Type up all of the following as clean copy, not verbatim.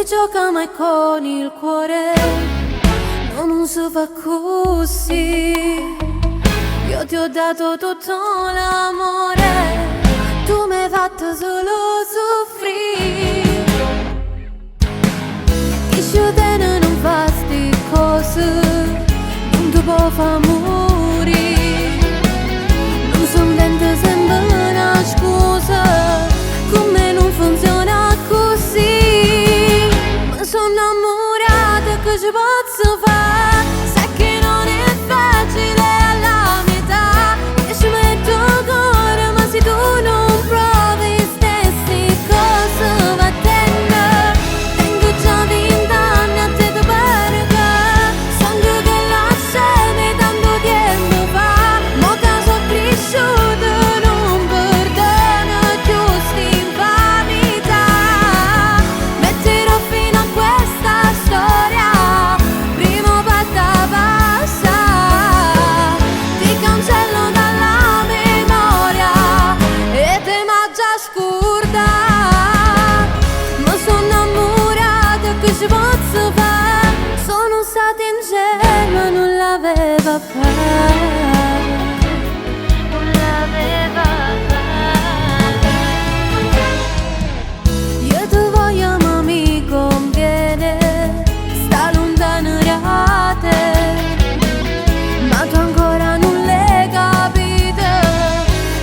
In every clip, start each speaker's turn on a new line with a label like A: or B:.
A: si gioca mai con il cuore, non si fa così. Io ti ho dato tutto l'amore, tu mi hai fatto solo soffrire. Io te non fa sti cose, non ti può far morire. Non son dente sempre una scusa, con me non funziona così. Ma sono innamorata, che ci posso fare? Sai che non è facile alla metà, e ci metto cuore, ma se tu non provi stessi cose va bene. Tengo già 20 anni a te da perché sangue che lasciami tanto tempo fa. Mo che sono cresciuto non perdono più st'infamità. Metterò fine a questa storia, prima fatta passare. Ti cancello dalla memoria e te m'ha già scordata. Ma sono innamorata, che ci posso fare? Sono stata ingenua, non l'aveva fatta. Non l'aveva fatta. Io ti voglio ma mi conviene, sta lontano da te. Ma tu ancora non l'hai capito,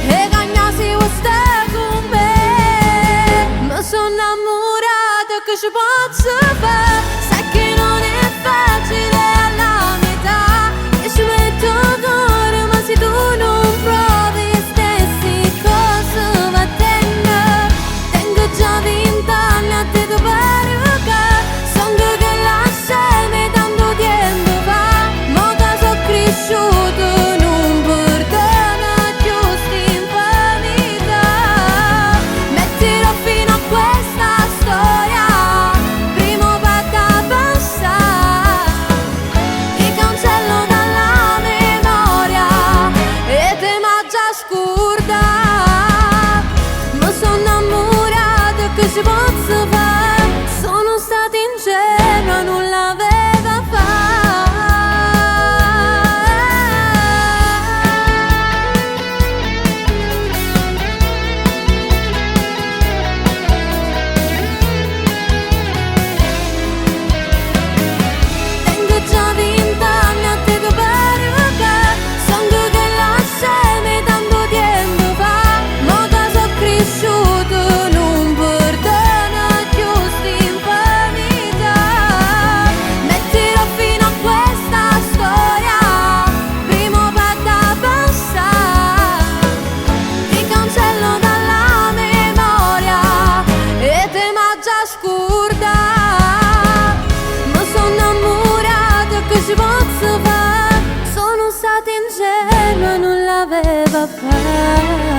A: e cagnassi questa con me. Ma sono innamorata, che ci posso fare? Sai che non è facile alla metà, e ci metto cuore, ma se tu non provi stessi cose va bene. Tengo già 20 anni a te da perché sangue che lasciami tanto tempo fa. Mo che sono cresciuto non perdono più st'infamità. Metterò fine a questa storia, prima fatta passare. Ti cancello dalla memoria e te m'ha già scordata. Ma sono innamorata, che ci posso fare? Sono stata ingenua, non l'aveva fatta. Tengo già 20 anni a te da perché sangue che lasciami tanto tempo fa. Mo che sono cresciuto non perdono più st'infamità. Metterò fine a questa storia, prima fatta passare. Ti cancello dalla memoria e te m'ha già scordata. Ma sono innamorata, che ci posso fare? Sono stata ingenua, non l'aveva fatta.